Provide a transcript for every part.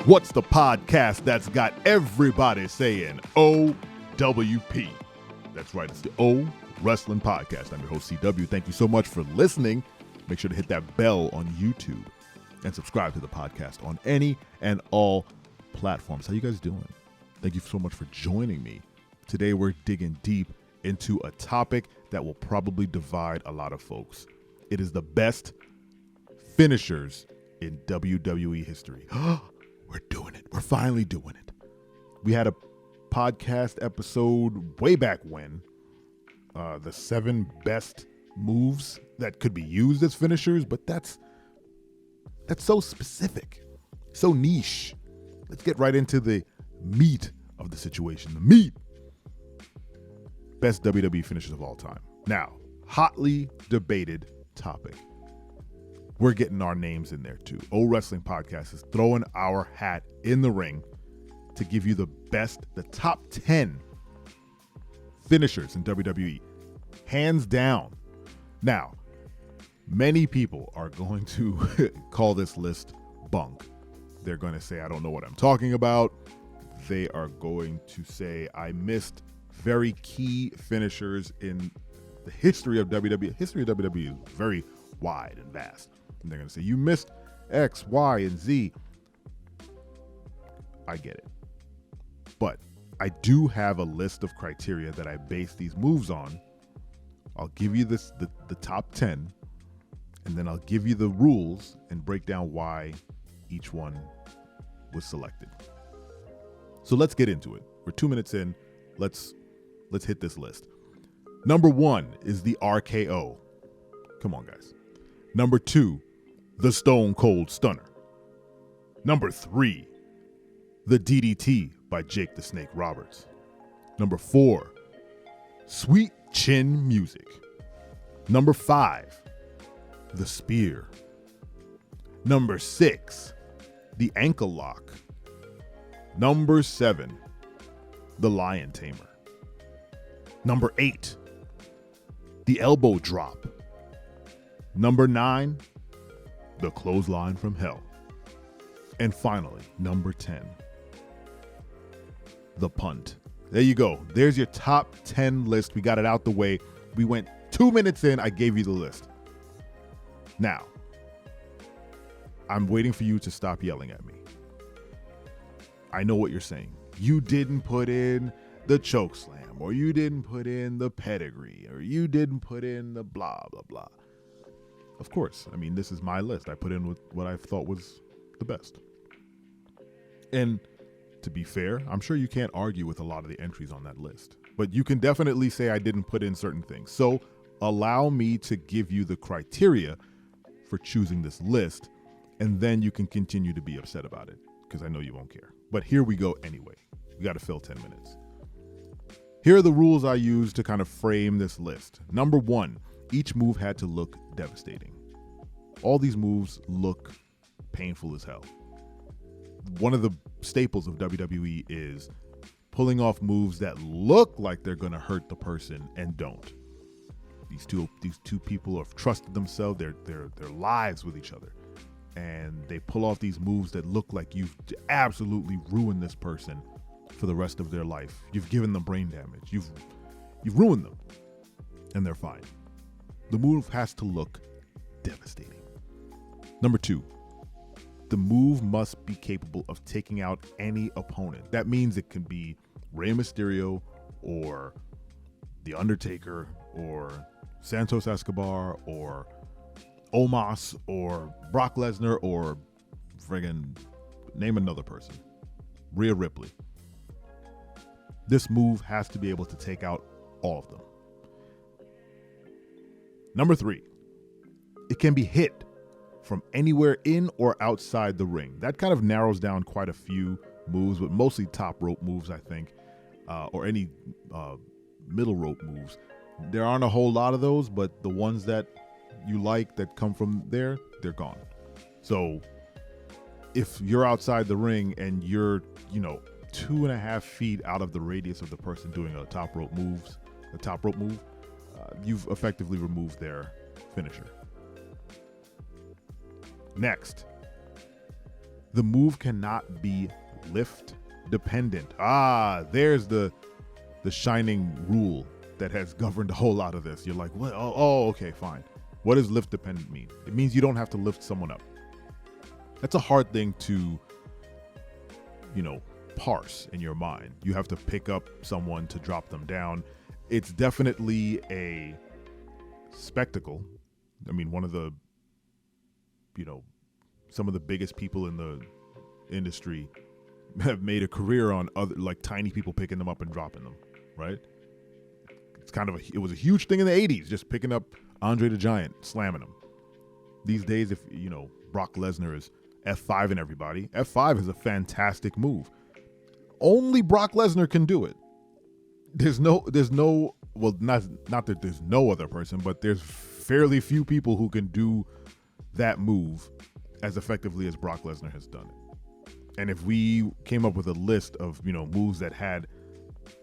What's the podcast that's got everybody saying OWP? That's right, it's the O Wrestling Podcast. I'm your host, CW. Thank you so much for listening. Make sure to hit that bell on YouTube and subscribe to the podcast on any and all platforms. How you guys doing? Thank you so much for joining me. Today we're digging deep into a topic that will probably divide a lot of folks. It is the best finishers in WWE history. We're doing it. We're finally doing it. We had a podcast episode way back when, the 7 best moves that could be used as finishers, but that's so specific, so niche. Let's get right into the meat of the situation. The meat. Best WWE finishers of all time. Now, hotly debated topic. We're getting our names in there too. O Wrestling Podcast is throwing our hat in the ring to give you the top 10 finishers in WWE. Hands down. Now, many people are going to call this list bunk. They're going to say, I don't know what I'm talking about. They are going to say, I missed very key finishers in the history of WWE. History of WWE is very wide and vast. And they're going to say, you missed X, Y, and Z. I get it. But I do have a list of criteria that I base these moves on. I'll give you the top 10, and then I'll give you the rules and break down why each one was selected. So let's get into it. We're 2 minutes in. Let's hit this list. Number 1 is the RKO. Come on, guys. Number 2, the Stone Cold Stunner. Number 3, the DDT by Jake the Snake Roberts. Number 4, Sweet Chin Music. Number 5, the Spear. Number 6, the Ankle Lock. Number 7, the Lion Tamer. Number 8, the Elbow Drop. Number 9, the Clothesline from Hell. And finally, number 10, the Punt. There you go. There's your top 10 list. We got it out the way. We went 2 minutes in. I gave you the list. Now, I'm waiting for you to stop yelling at me. I know what you're saying. You didn't put in the choke slam, or you didn't put in the pedigree, or you didn't put in the blah, blah, blah. Of course. I mean, this is my list. I put in what I thought was the best. And to be fair, I'm sure you can't argue with a lot of the entries on that list, but you can definitely say I didn't put in certain things. So allow me to give you the criteria for choosing this list, and then you can continue to be upset about it, because I know you won't care. But here we go anyway. We got to fill 10 minutes. Here are the rules I used to kind of frame this list. Number 1, each move had to look devastating. All these moves look painful as hell. One of the staples of WWE is pulling off moves that look like they're going to hurt the person and don't. These two people have trusted themselves, their lives with each other, and they pull off these moves that look like you've absolutely ruined this person for the rest of their life. You've given them brain damage. You've ruined them, and they're fine. The move has to look devastating. Number 2, the move must be capable of taking out any opponent. That means it can be Rey Mysterio or The Undertaker or Santos Escobar or Omos or Brock Lesnar or friggin' name another person. Rhea Ripley. This move has to be able to take out all of them. Number 3, it can be hit from anywhere in or outside the ring. That kind of narrows down quite a few moves, but mostly top rope moves, I think, or any middle rope moves. There aren't a whole lot of those, but the ones that you like that come from there, they're gone. So if you're outside the ring and you're, 2.5 feet out of the radius of the person doing a top rope move, you've effectively removed their finisher. Next, The move cannot be lift dependent. There's the shining rule that has governed a whole lot of this. You're like, what? Oh, okay, fine. What does lift dependent mean? It means you don't have to lift someone up. That's a hard thing to, parse in your mind. You have to pick up someone to drop them down. It's definitely a spectacle. I mean, one of the, some of the biggest people in the industry have made a career on other, like, tiny people picking them up and dropping them, right? It's it was a huge thing in the 80s, just picking up Andre the Giant, slamming him. These days, if, Brock Lesnar is F5 and everybody, F5 is a fantastic move. Only Brock Lesnar can do it. There's no, well, not that there's no other person, but there's fairly few people who can do that move as effectively as Brock Lesnar has done it. And if we came up with a list of, moves that had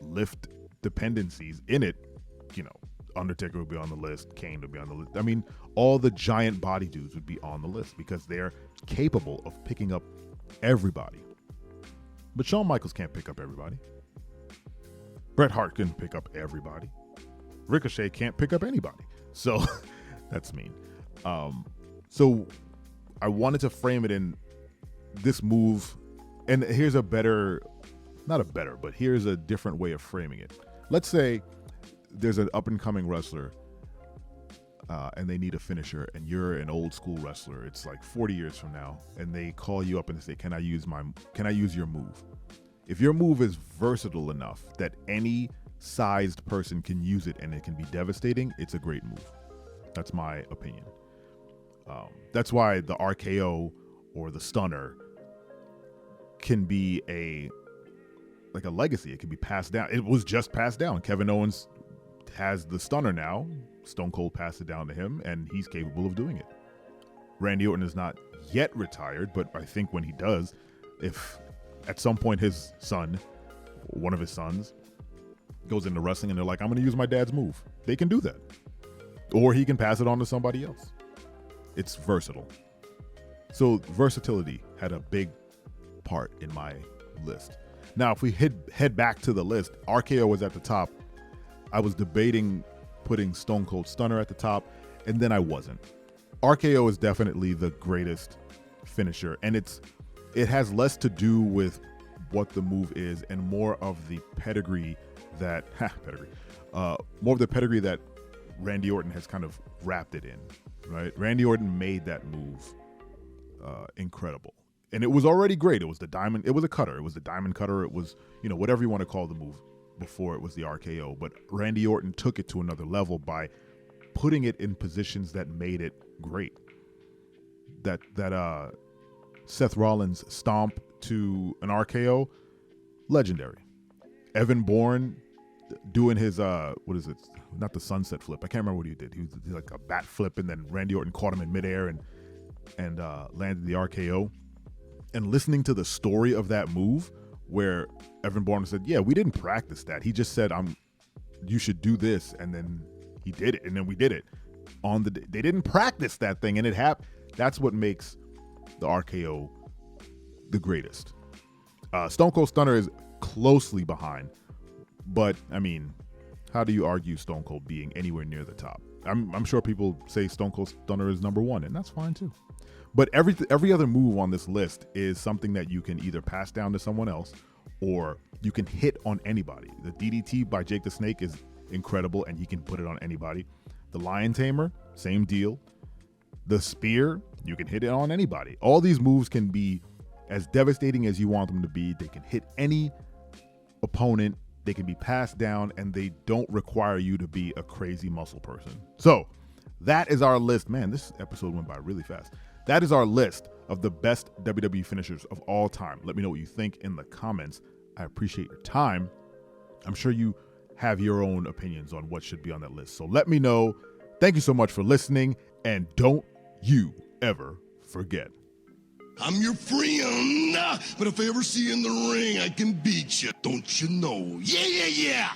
lift dependencies in it, Undertaker would be on the list, Kane would be on the list. I mean, all the giant body dudes would be on the list because they're capable of picking up everybody. But Shawn Michaels can't pick up everybody. Bret Hart couldn't pick up everybody. Ricochet can't pick up anybody. So that's mean. So I wanted to frame it in this move, and here's here's a different way of framing it. Let's say there's an up-and-coming wrestler, and they need a finisher, and you're an old-school wrestler. It's like 40 years from now, and they call you up and they say, "Can I use your move?" If your move is versatile enough that any sized person can use it and it can be devastating, it's a great move. That's my opinion. That's why the RKO or the stunner can be a legacy. It can be passed down. It was just passed down. Kevin Owens has the stunner now. Stone Cold passed it down to him, and he's capable of doing it. Randy Orton is not yet retired, but I think when he does, if at some point his son, one of his sons, goes into wrestling and they're like, "I'm going to use my dad's move," they can do that. Or he can pass it on to somebody else. It's versatile. So versatility had a big part in my list. Now, if we head back to the list, RKO was at the top. I was debating putting Stone Cold Stunner at the top, and then I wasn't. RKO is definitely the greatest finisher, and it has less to do with what the move is and more of the pedigree that Randy Orton has kind of wrapped it in, right? Randy Orton made that move incredible. And it was already great. It was a cutter. It was the diamond cutter. It was, whatever you want to call the move before it was the RKO. But Randy Orton took it to another level by putting it in positions that made it great. That Seth Rollins stomp to an RKO, legendary. Evan Bourne doing his, not the sunset flip. I can't remember what he did. He was like a bat flip, and then Randy Orton caught him in midair and landed the RKO. And listening to the story of that move, where Evan Bourne said, "Yeah, we didn't practice that. He just said, you should do this," and then he did it, and then we did it on the day. They didn't practice that thing, and it happened. That's what makes the RKO the greatest. Stone Cold Stunner is closely behind, but I mean, how do you argue Stone Cold being anywhere near the top? I'm sure people say Stone Cold Stunner is number one, and that's fine too. But every other move on this list is something that you can either pass down to someone else or you can hit on anybody. The DDT by Jake the Snake is incredible, and he can put it on anybody. The Lion Tamer, same deal. The Spear, you can hit it on anybody. All these moves can be as devastating as you want them to be. They can hit any opponent. They can be passed down, and they don't require you to be a crazy muscle person. So that is our list. Man, this episode went by really fast. That is our list of the best WWE finishers of all time. Let me know what you think in the comments. I appreciate your time. I'm sure you have your own opinions on what should be on that list. So let me know. Thank you so much for listening, and don't you ever forget. I'm your friend, but if I ever see you in the ring, I can beat you. Don't you know? Yeah, yeah, yeah.